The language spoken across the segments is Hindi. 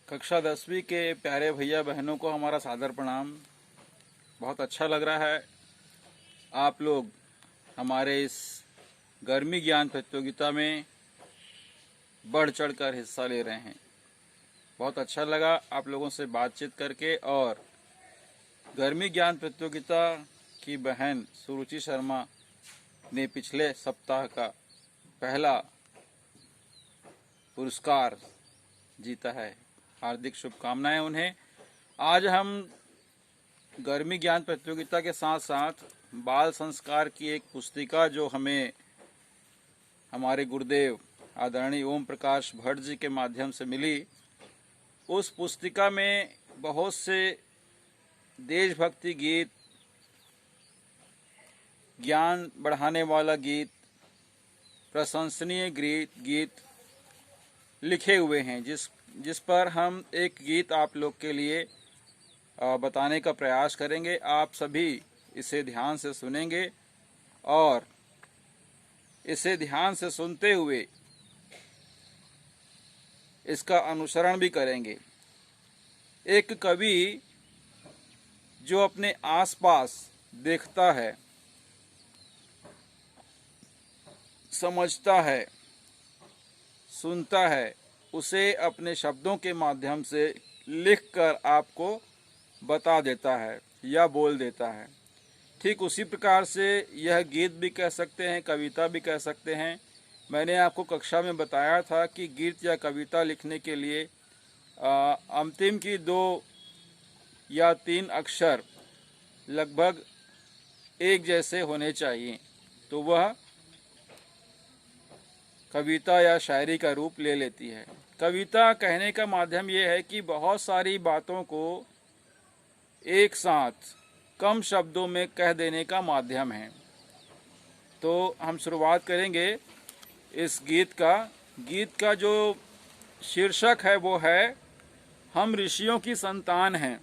कक्षा 10वीं के प्यारे भैया बहनों को हमारा सादर प्रणाम। बहुत अच्छा लग रहा है आप लोग हमारे इस गर्मी ज्ञान प्रतियोगिता में बढ़ चढ़कर हिस्सा ले रहे हैं। बहुत अच्छा लगा आप लोगों से बातचीत करके। और गर्मी ज्ञान प्रतियोगिता की बहन सुरुचि शर्मा ने पिछले सप्ताह का पहला पुरस्कार जीता है। हार्दिक शुभकामनाएं उन्हें। आज हम गर्मी ज्ञान प्रतियोगिता के साथ साथ बाल संस्कार की एक पुस्तिका जो हमें हमारे गुरुदेव आदरणीय ओम प्रकाश भट्ट जी के माध्यम से मिली, उस पुस्तिका में बहुत से देशभक्ति गीत, ज्ञान बढ़ाने वाला गीत, प्रशंसनीय गीत लिखे हुए हैं, जिस पर हम एक गीत आप लोग के लिए बताने का प्रयास करेंगे। आप सभी इसे ध्यान से सुनेंगे और इसे ध्यान से सुनते हुए इसका अनुसरण भी करेंगे। एक कवि जो अपने आसपास देखता है, समझता है, सुनता है, उसे अपने शब्दों के माध्यम से लिखकर आपको बता देता है या बोल देता है। ठीक उसी प्रकार से यह गीत भी कह सकते हैं, कविता भी कह सकते हैं। मैंने आपको कक्षा में बताया था कि गीत या कविता लिखने के लिए अंतिम की 2 या 3 अक्षर लगभग एक जैसे होने चाहिए, तो वह कविता या शायरी का रूप ले लेती है। कविता कहने का माध्यम यह है कि बहुत सारी बातों को एक साथ कम शब्दों में कह देने का माध्यम है। तो हम शुरुआत करेंगे इस गीत का। गीत का जो शीर्षक है वो है हम ऋषियों की संतान हैं।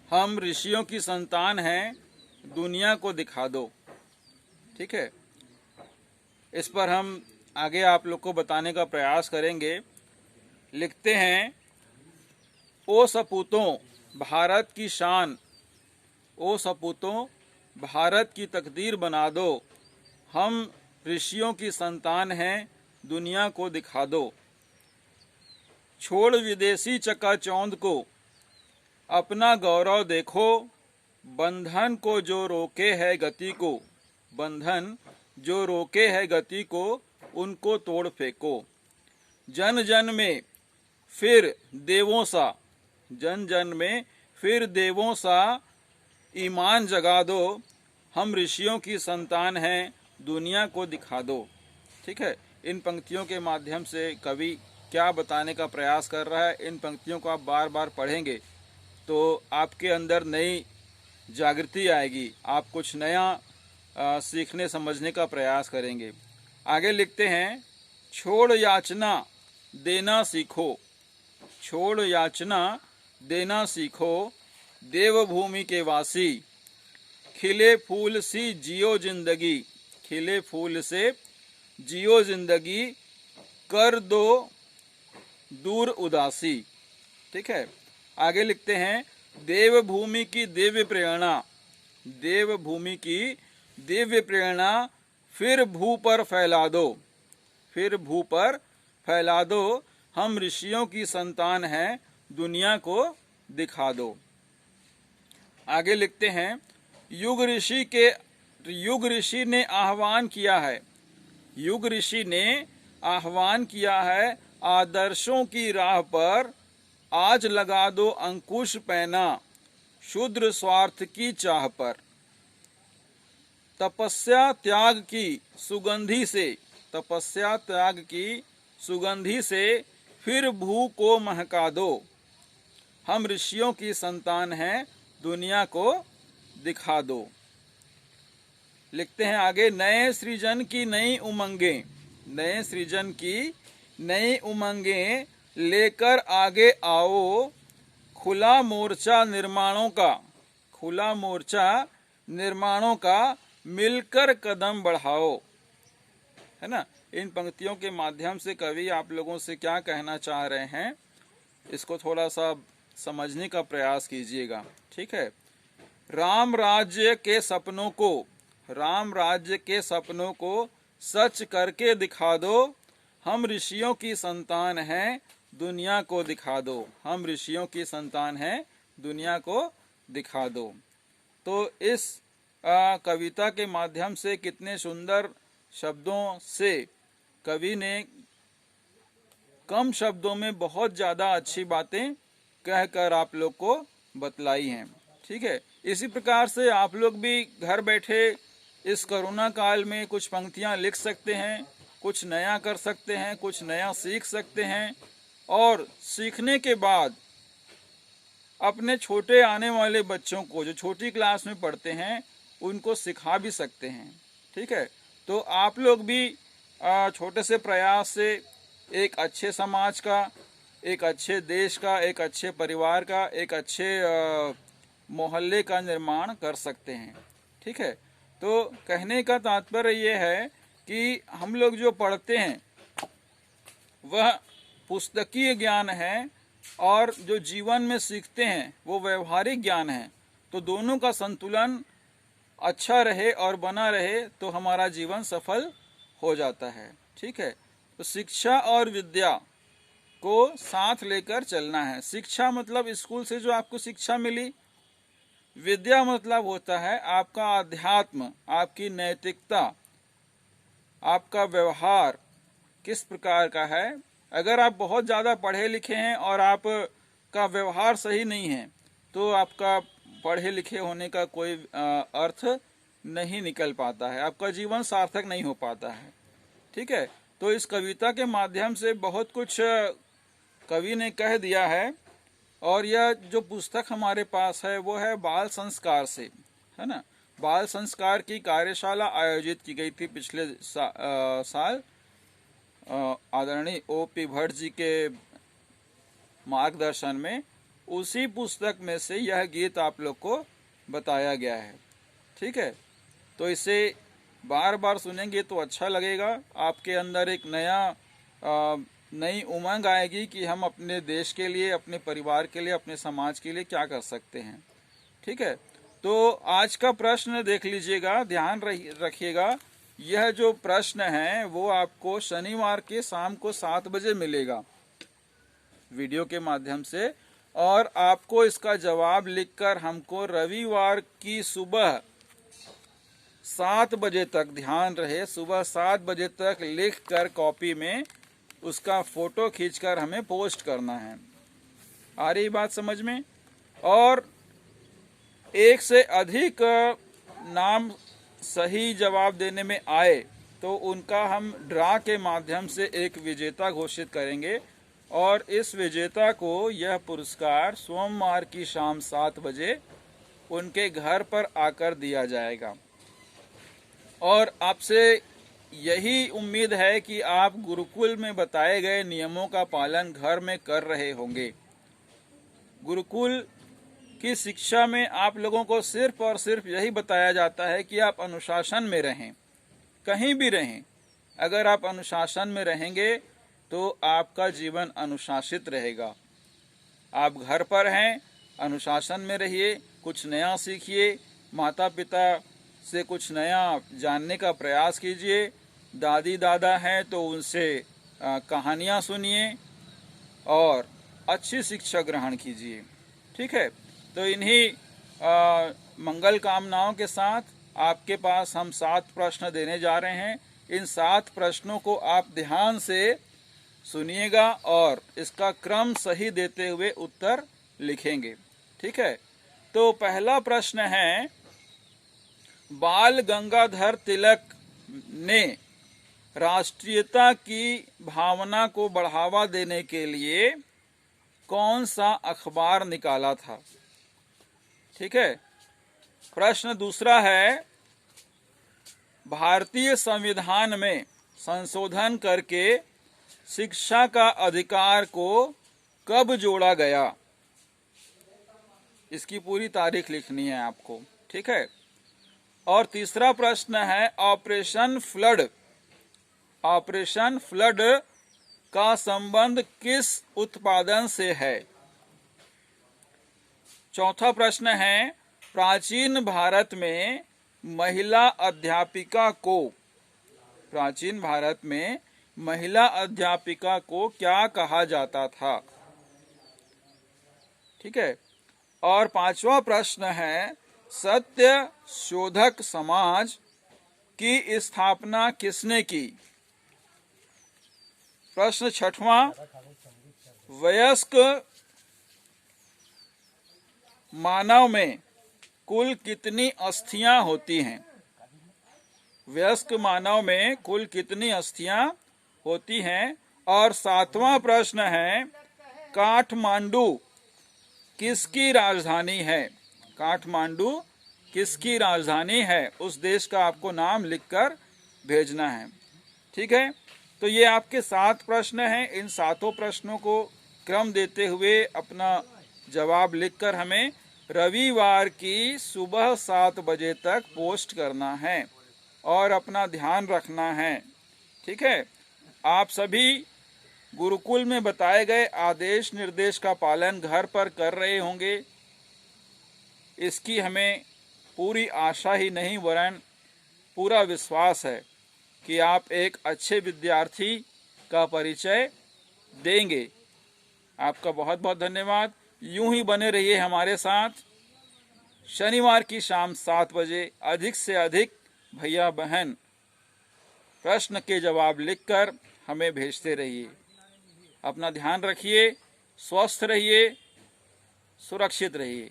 हम ऋषियों की संतान हैं, दुनिया को दिखा दो। ठीक है, इस पर हम आगे आप लोग को बताने का प्रयास करेंगे। लिखते हैं, ओ सपूतों भारत की शान, ओ सपूतों भारत की तकदीर बना दो। हम ऋषियों की संतान हैं, दुनिया को दिखा दो। छोड़ विदेशी चकाचौंध को, अपना गौरव देखो। बंधन को जो रोके है गति को, बंधन जो रोके है गति को, उनको तोड़ फेंको। जन जन में फिर देवों सा, जन जन में फिर देवों सा ईमान जगा दो। हम ऋषियों की संतान हैं, दुनिया को दिखा दो। ठीक है, इन पंक्तियों के माध्यम से कवि क्या बताने का प्रयास कर रहा है, इन पंक्तियों को आप बार बार पढ़ेंगे तो आपके अंदर नई जागृति आएगी। आप कुछ नया सीखने समझने का प्रयास करेंगे। आगे लिखते हैं, छोड़ याचना देना सीखो। छोड़ याचना देना सीखो। देवभूमि के वासी, खिले फूल सी जियो जिंदगी। खिले फूल से जियो जिंदगी, कर दो दूर उदासी। ठीक है, आगे लिखते हैं, देवभूमि की दिव्य प्रेरणा। देवभूमि की दिव्य प्रेरणा फिर भू पर फैला दो। फिर भू पर फैला दो। हम ऋषियों की संतान हैं, दुनिया को दिखा दो। आगे लिखते हैं, युग ऋषि ने आह्वान किया है। युग ऋषि ने आह्वान किया है, आदर्शों की राह पर आज लगा दो अंकुश पैना। शूद्र स्वार्थ की चाह पर, तपस्या त्याग की सुगंधी से, तपस्या त्याग की सुगंधी से फिर भू को महका दो। हम ऋषियों की संतान हैं, दुनिया को दिखा दो। लिखते हैं आगे, नए सृजन की नई उमंगें। नए सृजन की नई उमंगें लेकर आगे आओ। खुला मोर्चा निर्माणों का, खुला मोर्चा निर्माणों का मिलकर कदम बढ़ाओ। है ना। इन पंक्तियों के माध्यम से कवि आप लोगों से क्या कहना चाह रहे हैं, इसको थोड़ा सा समझने का प्रयास कीजिएगा। ठीक है। राम राज्य के सपनों को, राम राज्य के सपनों को सच करके दिखा दो, हम ऋषियों की संतान हैं, दुनिया को दिखा दो। हम ऋषियों की संतान हैं, दुनिया को दिखा दो। तो इस कविता के माध्यम से कितने सुंदर शब्दों से कवि ने कम शब्दों में बहुत ज्यादा अच्छी बातें कहकर आप लोग को बतलाई हैं। ठीक है। इसी प्रकार से आप लोग भी घर बैठे इस कोरोना काल में कुछ पंक्तियां लिख सकते हैं, कुछ नया कर सकते हैं, कुछ नया सीख सकते हैं, और सीखने के बाद अपने छोटे आने वाले बच्चों को, जो छोटी क्लास में पढ़ते हैं, उनको सिखा भी सकते हैं। ठीक है। तो आप लोग भी छोटे से प्रयास से एक अच्छे समाज का, एक अच्छे देश का, एक अच्छे परिवार का, एक अच्छे मोहल्ले का निर्माण कर सकते हैं। ठीक है। तो कहने का तात्पर्य ये है कि हम लोग जो पढ़ते हैं वह पुस्तकीय ज्ञान है, और जो जीवन में सीखते हैं वो व्यवहारिक ज्ञान है। तो दोनों का संतुलन अच्छा रहे और बना रहे तो हमारा जीवन सफल हो जाता है। ठीक है। तो शिक्षा और विद्या को साथ लेकर चलना है। शिक्षा मतलब स्कूल से जो आपको शिक्षा मिली, विद्या मतलब होता है आपका अध्यात्म, आपकी नैतिकता, आपका व्यवहार किस प्रकार का है। अगर आप बहुत ज्यादा पढ़े लिखे हैं और आपका व्यवहार सही नहीं है, तो आपका पढ़े लिखे होने का कोई अर्थ नहीं निकल पाता है, आपका जीवन सार्थक नहीं हो पाता है। ठीक है। तो इस कविता के माध्यम से बहुत कुछ कवि ने कह दिया है, और यह जो पुस्तक हमारे पास है वो है बाल संस्कार से, है ना। बाल संस्कार की कार्यशाला आयोजित की गई थी पिछले साल आदरणीय O.P. भट्ट जी के मार्गदर्शन में। उसी पुस्तक में से यह गीत आप लोग को बताया गया है। ठीक है। तो इसे बार बार सुनेंगे तो अच्छा लगेगा, आपके अंदर एक नई उमंग आएगी कि हम अपने देश के लिए, अपने परिवार के लिए, अपने समाज के लिए क्या कर सकते हैं। ठीक है। तो आज का प्रश्न देख लीजिएगा, ध्यान रखिएगा। यह जो प्रश्न है वो आपको शनिवार के शाम को 7 बजे मिलेगा वीडियो के माध्यम से, और आपको इसका जवाब लिखकर हमको रविवार की सुबह 7 बजे तक, ध्यान रहे, सुबह 7 बजे तक लिखकर कॉपी में उसका फोटो खींचकर हमें पोस्ट करना है। आ रही बात समझ में। और एक से अधिक नाम सही जवाब देने में आए तो उनका हम ड्रा के माध्यम से एक विजेता घोषित करेंगे, और इस विजेता को यह पुरस्कार सोमवार की शाम 7 बजे उनके घर पर आकर दिया जाएगा। और आपसे यही उम्मीद है कि आप गुरुकुल में बताए गए नियमों का पालन घर में कर रहे होंगे। गुरुकुल की शिक्षा में आप लोगों को सिर्फ और सिर्फ यही बताया जाता है कि आप अनुशासन में रहें, कहीं भी रहें। अगर आप अनुशासन में रहेंगे तो आपका जीवन अनुशासित रहेगा। आप घर पर हैं, अनुशासन में रहिए, कुछ नया सीखिए, माता पिता से कुछ नया जानने का प्रयास कीजिए। दादी दादा हैं तो उनसे कहानियाँ सुनिए और अच्छी शिक्षा ग्रहण कीजिए। ठीक है। तो इन्हीं मंगल कामनाओं के साथ आपके पास हम 7 प्रश्न देने जा रहे हैं। इन 7 प्रश्नों को आप ध्यान से सुनिएगा और इसका क्रम सही देते हुए उत्तर लिखेंगे। ठीक है। तो पहला प्रश्न है, बाल गंगाधर तिलक ने राष्ट्रीयता की भावना को बढ़ावा देने के लिए कौन सा अखबार निकाला था? ठीक है। प्रश्न दूसरा है, भारतीय संविधान में संशोधन करके शिक्षा का अधिकार को कब जोड़ा गया? इसकी पूरी तारीख लिखनी है आपको। ठीक है। और तीसरा प्रश्न है, ऑपरेशन फ्लड ऑपरेशन फ्लड का संबंध किस उत्पादन से है? चौथा प्रश्न है, प्राचीन भारत में महिला अध्यापिका को क्या कहा जाता था? ठीक है। और पांचवा प्रश्न है, सत्य शोधक समाज की स्थापना किसने की? प्रश्न छठवां, वयस्क मानव में कुल कितनी अस्थियां होती हैं? वयस्क मानव में कुल कितनी अस्थियां होती हैं? और सातवां प्रश्न है, काठमांडू किसकी राजधानी है? काठमांडू किसकी राजधानी है? उस देश का आपको नाम लिखकर भेजना है। ठीक है, तो ये आपके 7 प्रश्न हैं। इन 7 प्रश्नों को क्रम देते हुए अपना जवाब लिखकर हमें रविवार की सुबह 7 बजे तक पोस्ट करना है और अपना ध्यान रखना है। ठीक है, आप सभी गुरुकुल में बताए गए आदेश निर्देश का पालन घर पर कर रहे होंगे, इसकी हमें पूरी आशा ही नहीं वरन पूरा विश्वास है कि आप एक अच्छे विद्यार्थी का परिचय देंगे। आपका बहुत बहुत धन्यवाद। यूं ही बने रहिए हमारे साथ। शनिवार की शाम 7 बजे अधिक से अधिक भैया बहन प्रश्न के जवाब लिखकर हमें भेजते रहिए। अपना ध्यान रखिए, स्वस्थ रहिए, सुरक्षित रहिए।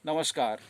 नमस्कार।